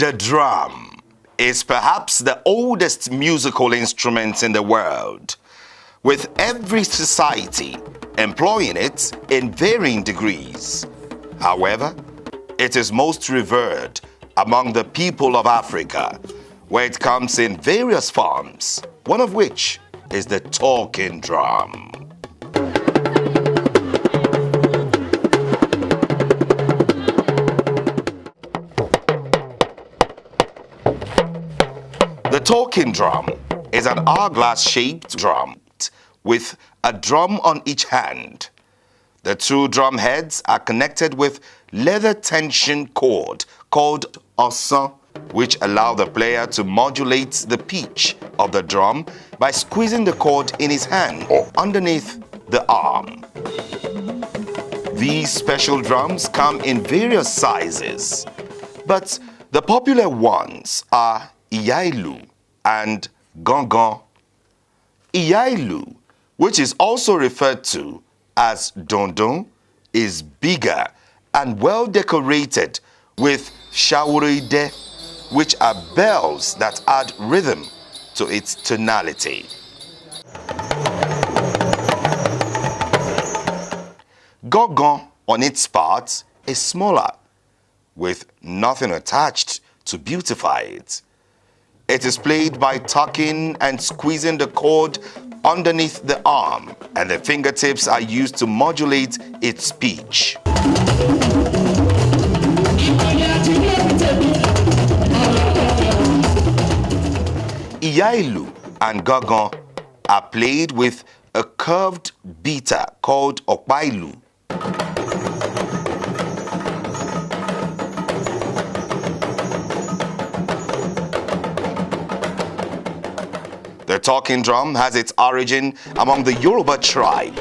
The drum is perhaps the oldest musical instrument in the world, with every society employing it in varying degrees. However, it is most revered among the people of Africa, where it comes in various forms, one of which is the talking drum. The talking drum is an hourglass-shaped drum with a drum on each hand. The two drum heads are connected with leather tension cord called osan, which allow the player to modulate the pitch of the drum by squeezing the cord in his hand or underneath the arm. These special drums come in various sizes, but the popular ones are Iyailu and Gangan. Iyailu, which is also referred to as Dondon, is bigger and well decorated with shaworide, which are bells that add rhythm to its tonality. Gangan, on its part, is smaller, with nothing attached to beautify it. It is played by tucking and squeezing the cord underneath the arm, and the fingertips are used to modulate its pitch. Iyailu and Gangan are played with a curved beater called Opailu. The talking drum has its origin among the Yoruba tribe,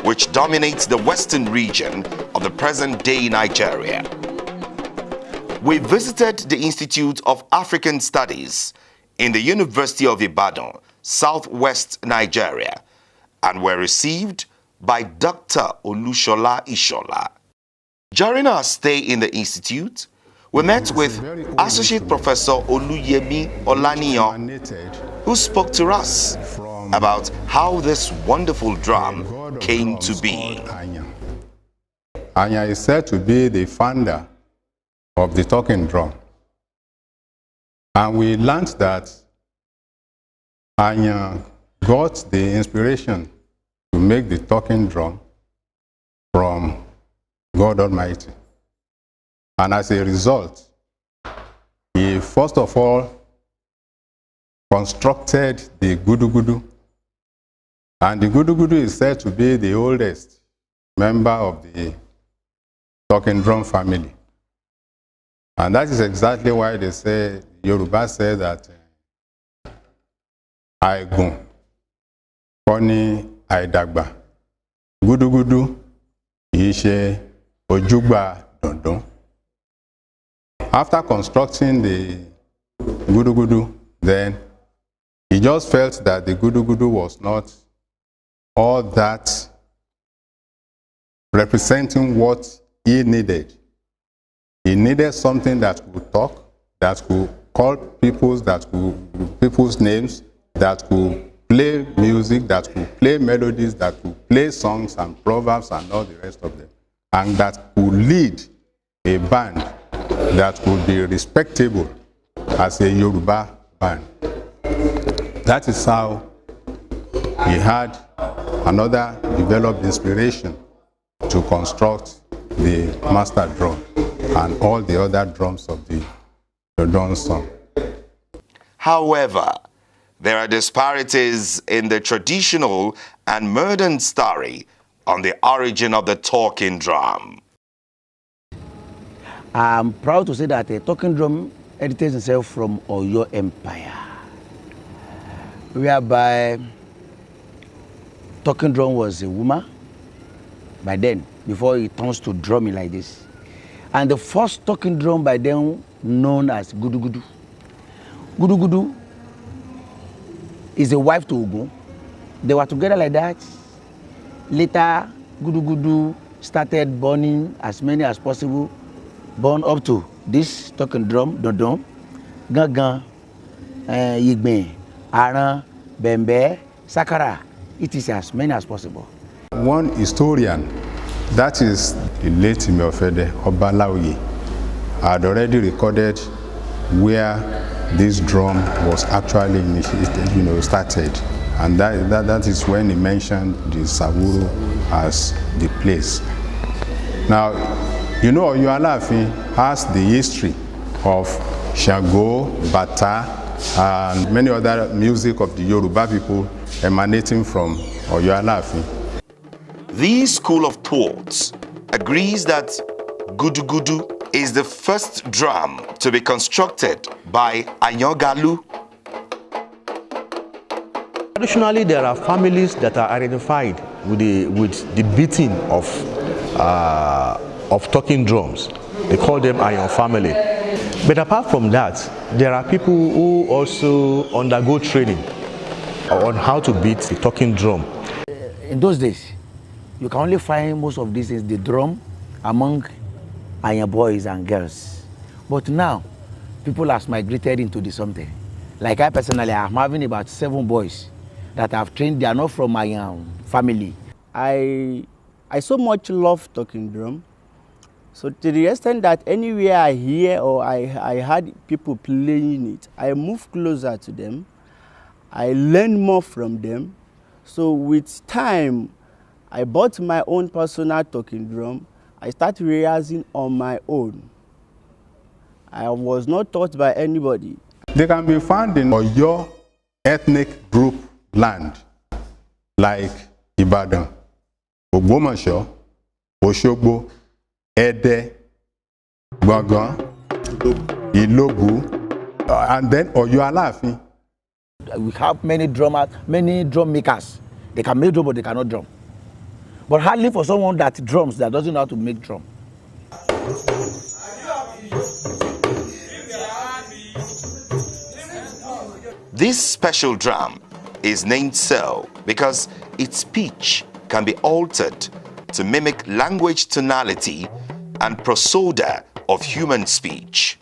which dominates the western region of the present-day Nigeria. We visited the Institute of African Studies in the University of Ibadan, southwest Nigeria, and were received by Dr. Olushola Ishola. During our stay in the institute, we met with Associate Professor Oluyemi Olaniyan, who spoke to us about how this wonderful drum came to be. Anya is said to be the founder of the talking drum. And we learned that Anya got the inspiration to make the talking drum from God Almighty. And as a result, he first of all constructed the gudugudu. And the gudugudu is said to be the oldest member of the talking drum family. And that is exactly why they say, Yoruba say that Aigun, Koni Aidagba, Gudugudu, Ishe, Ojugba, Dondon. After constructing the gudugudu, then he just felt that the gudugudu was not all that representing what he needed. He needed something that could talk, that could call people's names, that could play music, that could play melodies, that could play songs and proverbs and all the rest of them, and that could lead a band that would be respectable as a Yoruba band. That is how he had another developed inspiration to construct the master drum and all the other drums of the dawn song. However, there are disparities in the traditional and modern story on the origin of the talking drum. I'm proud to say that the talking drum editates itself from Oyo Empire, whereby talking drum was a woman by then, before it turns to drumming like this. And the first talking drum by then known as Gudugudu. Gudugudu is a wife to Ogun. They were together like that. Later, Gudugudu started burning as many as possible, born up to this talking drum, Dondon. gangan, yigbe, aran, bembe, sakara. It is as many as possible. One historian, that is the late Imiofede Obalaoye, had already recorded where this drum was actually initiated, started. And that is when he mentioned the Sawuru as the place. Now, Oyo Alaafin has the history of Shango, Bata, and many other music of the Yoruba people emanating from Oyo Alaafin. This school of thought agrees that gudugudu is the first drum to be constructed by Ayangalu. Traditionally, there are families that are identified with the beating of talking drums. They call them Ayan family. But apart from that, there are people who also undergo training on how to beat the talking drum. In those days, you can only find most of these things, the drum, among Ayan boys and girls. But now, people have migrated into the something. Like I personally, I'm having about 7 boys that I've trained. They are not from my family. I so much love talking drum. So to the extent that anywhere I hear or I heard people playing it, I move closer to them. I learn more from them. So with time, I bought my own personal talking drum. I started rehearsing on my own. I was not taught by anybody. They can be found in Oyo ethnic group land, like Ibadan, Ogbomoso, Oshogbo, Ede, Gbongan, Ilobu, and then Oyo Alaafin. We have many drummers, many drum makers. They can make drum, but they cannot drum. But hardly for someone that drums, that doesn't know how to make drum. This special drum is named so because its pitch can be altered to mimic language tonality and prosody of human speech.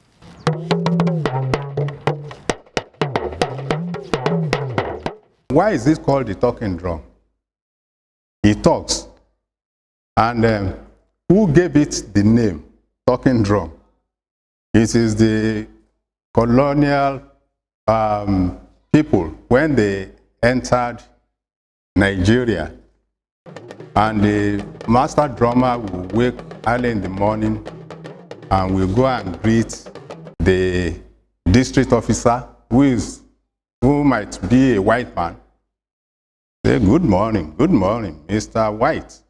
Why is this called the talking drum? It talks. And who gave it the name, talking drum? It is the colonial people when they entered Nigeria. And the master drummer will wake early in the morning and will go and greet the district officer who might be a white man. Say, good morning, Mr. White.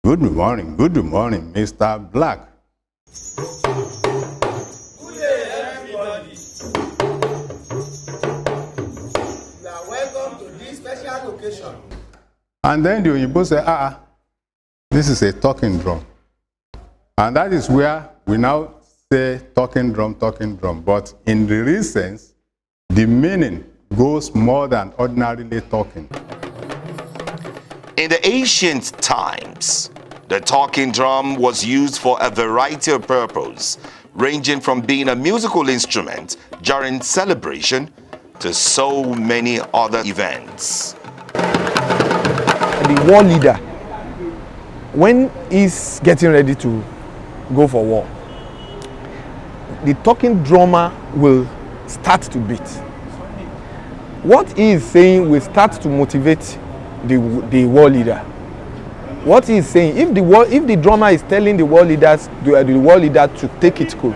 Good morning, Mr. Black. Good day, everybody. You are welcome to this special occasion. And then the Oyibo say, this is a talking drum. And that is where we now say talking drum. But in the real sense, the meaning goes more than ordinarily talking. In the ancient times, the talking drum was used for a variety of purposes, ranging from being a musical instrument during celebration to so many other events. The war leader, when he's getting ready to go for war, the talking drummer will start to beat. What he is saying will start to motivate the war leader. What he is saying, if the drummer is telling the war leader to take it cool,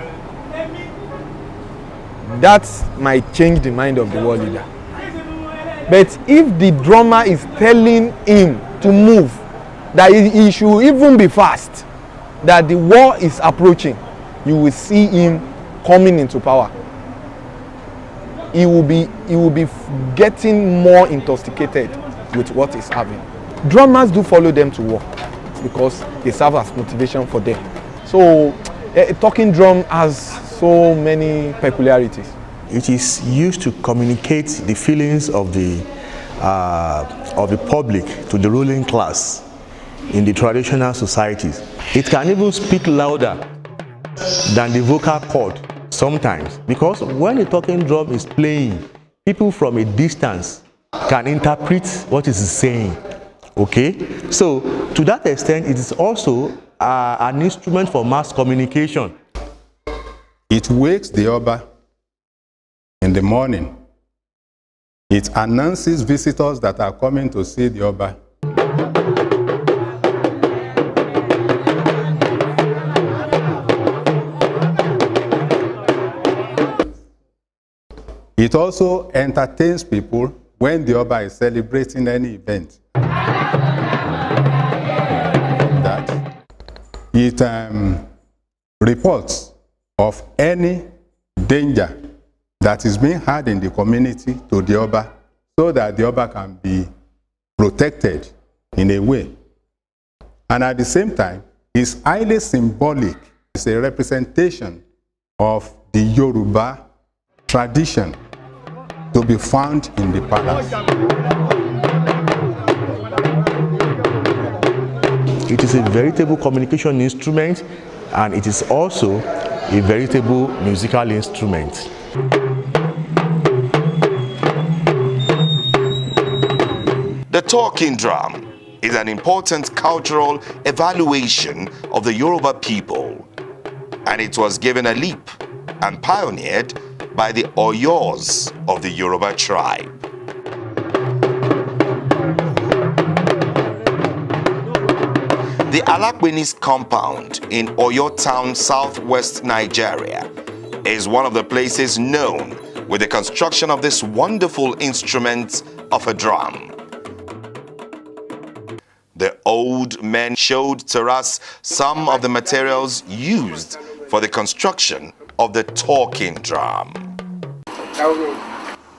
that might change the mind of the war leader. But if the drummer is telling him to move, that he should even be fast, that the war is approaching, you will see him coming into power. He will be getting more intoxicated with what is happening. Drummers do follow them to war because they serve as motivation for them. So a talking drum has so many peculiarities. It is used to communicate the feelings of the public to the ruling class in the traditional societies. It can even speak louder than the vocal cords sometimes, because when a talking drum is playing, people from a distance can interpret what it is saying. Okay, so to that extent, it is also an instrument for mass communication. It wakes the Oba in the morning. It announces visitors that are coming to see the Oba. It also entertains people when the Oba is celebrating any event. That it reports of any danger that is being had in the community to the Oba, so that the Oba can be protected in a way. And at the same time, it's highly symbolic. It's a representation of the Yoruba tradition to be found in the palace. It is a veritable communication instrument, and it is also a veritable musical instrument. The talking drum is an important cultural evaluation of the Yoruba people, and it was given a leap and pioneered by the Oyos of the Yoruba tribe. The Alakwenis compound in Oyo Town, southwest Nigeria, is one of the places known with the construction of this wonderful instrument of a drum. The old men showed to us some of the materials used for the construction of the talking drum.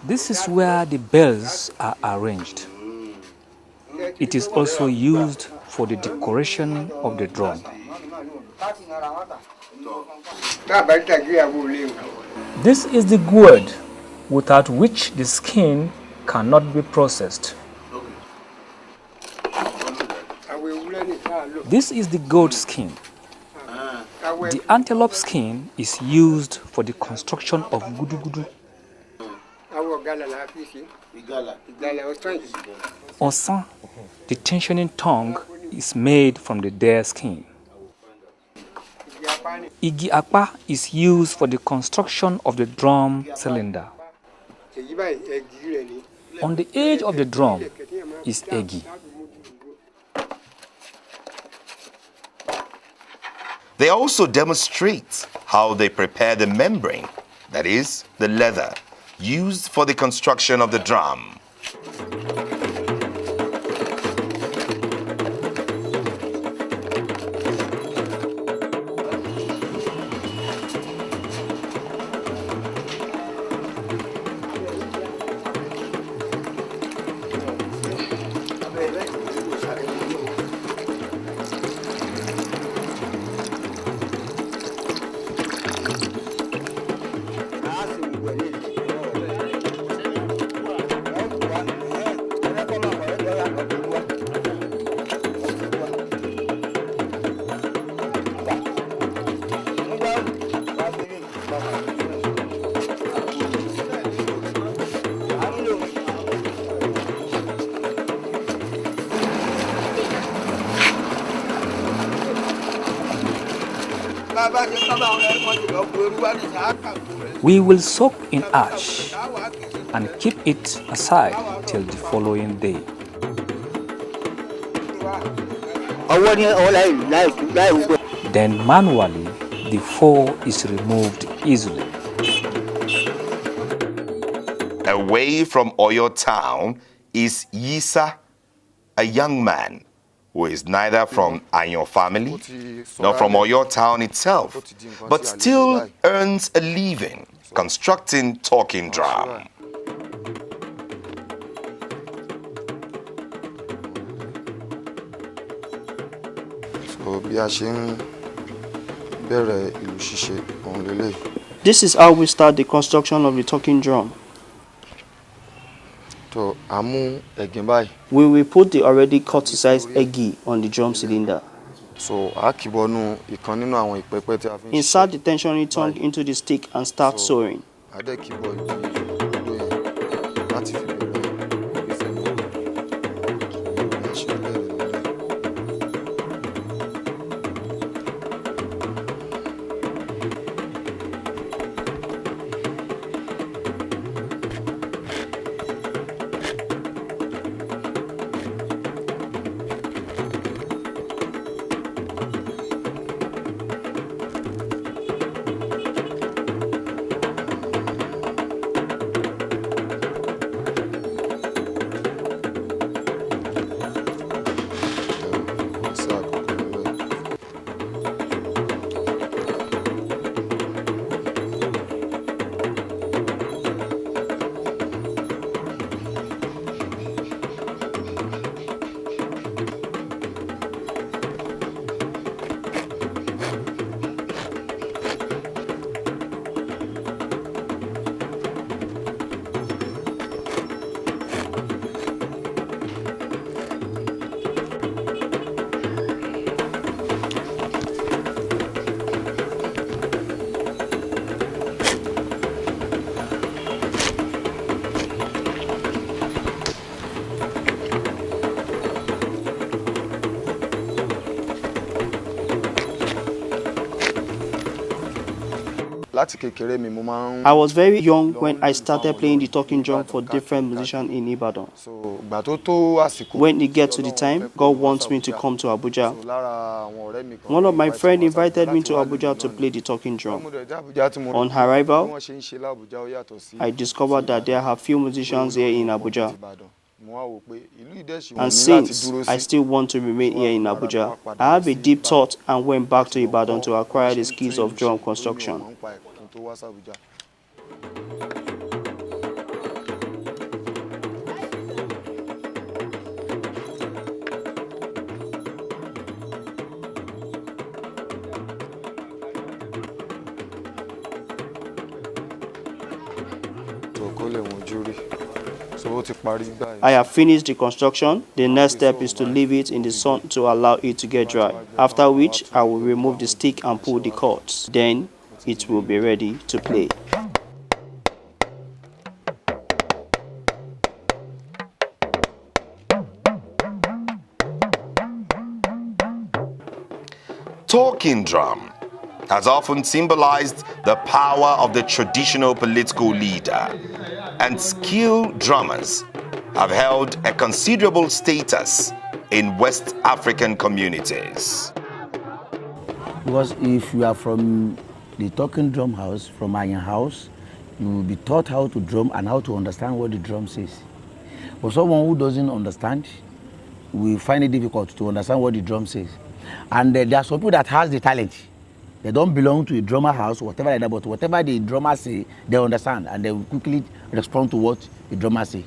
This is where the bells are arranged. It is also used for the decoration of the drum. This is the gourd without which the skin cannot be processed. This is the goat skin. The antelope skin is used for the construction of gudugudu. Osan, the tensioning tongue, is made from the deer skin. Igi akpa is used for the construction of the drum cylinder. On the edge of the drum is egi. They also demonstrate how they prepare the membrane, that is, the leather, used for the construction of the drum. We will soak in ash and keep it aside till the following day. Then manually, the four is removed easily. Away from Oyo Town is Yisa, a young man who is neither from Ayon family nor from Oyo Town itself, but still earns a living constructing talking drum. This is how we start the construction of the talking drum. We will put the already cut to size egi on the drum cylinder. So a kì bọ́nú ìkan nínú àwọn ìpẹ́pẹ́ tí a fi ń ṣe. Insert the tensioning tongue into the stick and start sewing. A dẹ̀ kì bọ́ ìdí odó yẹn láti fi bẹ̀rẹ̀ ìgbésẹ̀ náà. A ṣe bẹ̀rẹ̀ lọ́lẹ̀. I was very young when I started playing the talking drum for different musicians in Ibadan. When it gets to the time, God wants me to come to Abuja. One of my friends invited me to Abuja to play the talking drum. On arrival, I discovered that there are few musicians here in Abuja. And since I still want to remain here in Abuja, I have a deep thought and went back to Ibadan to acquire the skills of drum construction. I have finished the construction. The next step is to leave it in the sun to allow it to get dry, after which I will remove the stick and pull the cords. Then it will be ready to play. Talking drum has often symbolized the power of the traditional political leader, and skilled drummers have held a considerable status in West African communities. Because if you are from the talking drum house, from Iron House, you will be taught how to drum and how to understand what the drum says. For someone who doesn't understand, we find it difficult to understand what the drum says. And there are some people that has the talent. They don't belong to a drummer house, whatever like that, but whatever the drummer say, they understand and they will quickly respond to what the drummer say.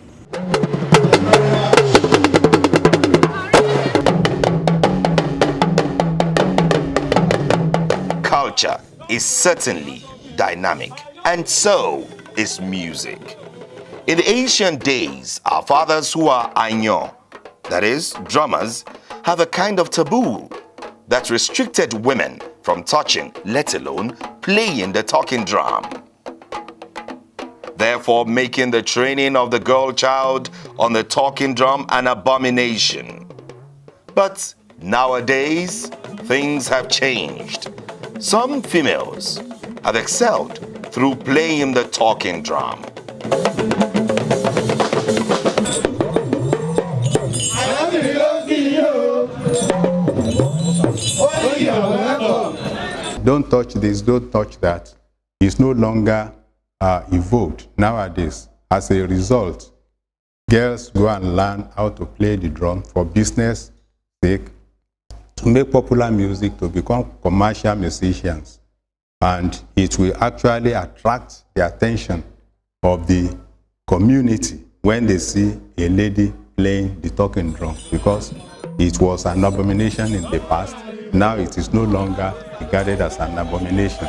Culture is certainly dynamic, and so is music. In the ancient days, our fathers who are Ainyo, that is, drummers, have a kind of taboo that restricted women from touching, let alone playing the talking drum. Therefore, making the training of the girl child on the talking drum an abomination. But nowadays, things have changed. Some females have excelled through playing the talking drum. Don't touch this, don't touch that. It's no longer evoked nowadays. As a result, girls go and learn how to play the drum for business sake, to make popular music, to become commercial musicians. And it will actually attract the attention of the community when they see a lady playing the talking drum, because it was an abomination in the past. Now it is no longer regarded as an abomination.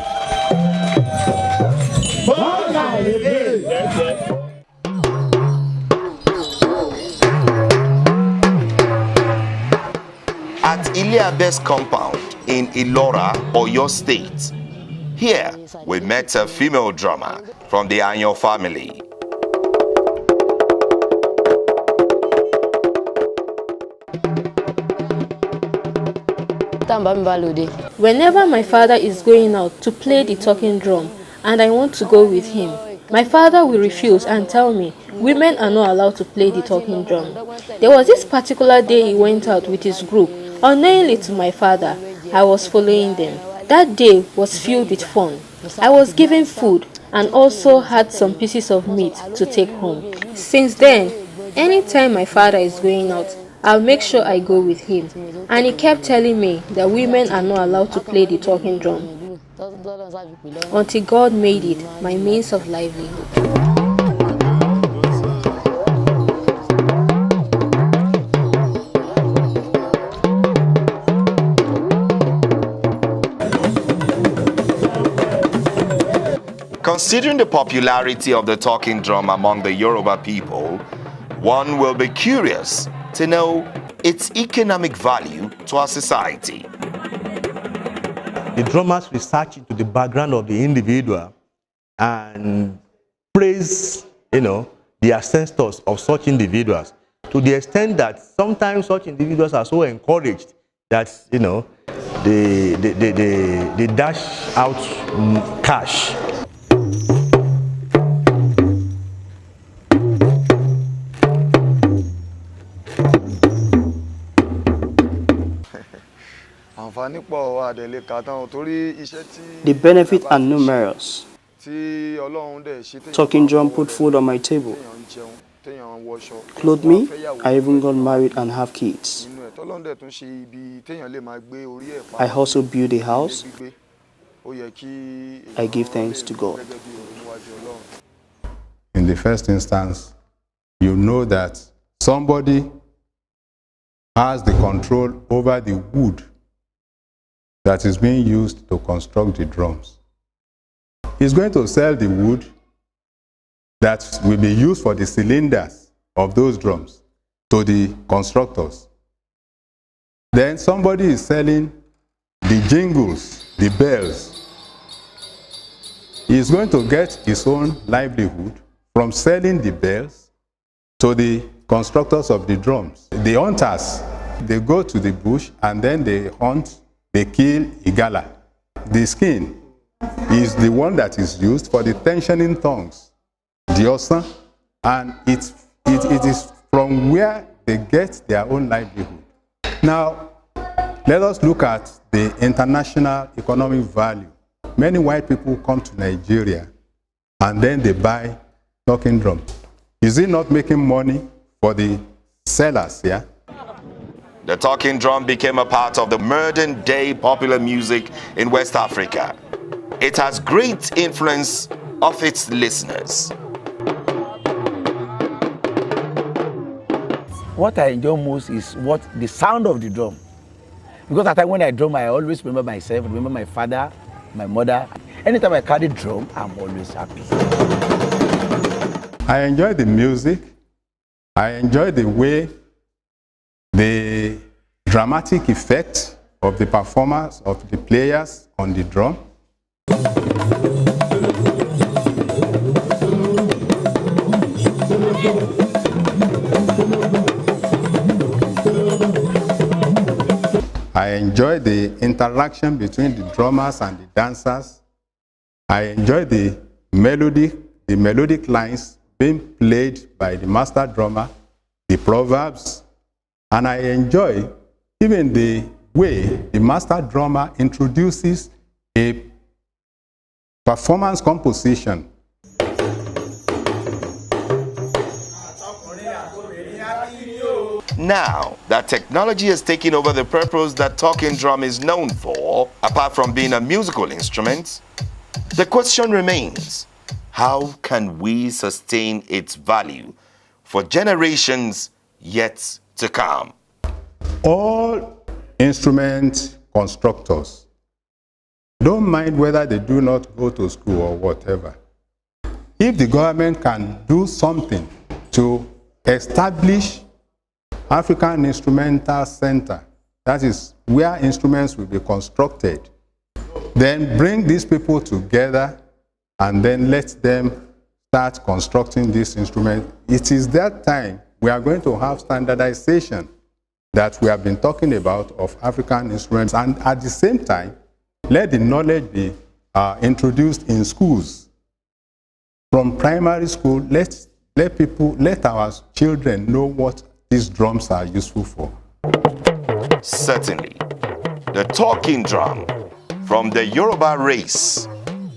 at Iliabe's compound in Ilora, Oyo State. Here, we met a female drummer from the Anyo family. Whenever my father is going out to play the talking drum and I want to go with him, my father will refuse and tell me women are not allowed to play the talking drum. There was this particular day he went out with his group. Unknowingly to my father, I was following them. That day was filled with fun. I was given food and also had some pieces of meat to take home. Since then, anytime my father is going out, I'll make sure I go with him. And he kept telling me that women are not allowed to play the talking drum. Until God made it my means of livelihood. Considering the popularity of the talking drum among the Yoruba people, one will be curious to know its economic value to our society. The drummers research into the background of the individual and praise, the ancestors of such individuals to the extent that sometimes such individuals are so encouraged that, they dash out cash. The benefits are numerous. Talking drum put food on my table, clothed me, I even got married and have kids. I also build a house. I give thanks to God. In the first instance, you know that somebody has the control over the wood that is being used to construct the drums. He's going to sell the wood that will be used for the cylinders of those drums to the constructors. Then somebody is selling the jingles, the bells. He's going to get his own livelihood from selling the bells to the constructors of the drums. The hunters, they go to the bush and then they hunt. They kill igala. The skin is the one that is used for the tensioning tongues, the osa, and it is from where they get their own livelihood. Now, let us look at the international economic value. Many white people come to Nigeria and then they buy talking drum. Is it not making money for the sellers, yeah? The talking drum became a part of the modern-day popular music in West Africa. It has great influence of its listeners. What I enjoy most is the sound of the drum. Because at the time when I drum, I always remember myself, remember my father, my mother. Anytime I carry drum, I'm always happy. I enjoy the music. I enjoy the way the dramatic effect of the performance of the players on the drum. I enjoy the interaction between the drummers and the dancers. I enjoy the melodic lines being played by the master drummer, the proverbs, and I enjoy even the way the master drummer introduces a performance composition. Now that technology has taken over the purpose that talking drum is known for, apart from being a musical instrument, the question remains, how can we sustain its value for generations yet to come? All instrument constructors don't mind whether they do not go to school or whatever. If the government can do something to establish African Instrumental Center That is where instruments will be constructed. Then bring these people together and then let them start constructing this instrument. It is that time we are going to have standardization that we have been talking about of African instruments, and at the same time, let the knowledge be introduced in schools. From primary school, let our children know what these drums are useful for. Certainly, the talking drum from the Yoruba race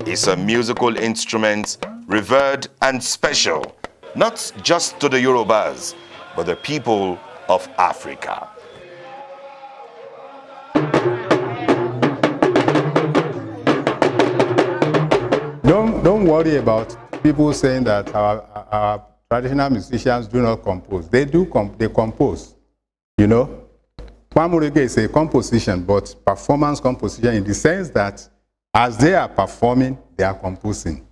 is a musical instrument revered and special, not just to the Yorubas, but the people of Africa. Don't worry about people saying that our traditional musicians do not compose. They do. They compose. You know, Kwamurege is a composition, but performance composition in the sense that as they are performing, they are composing.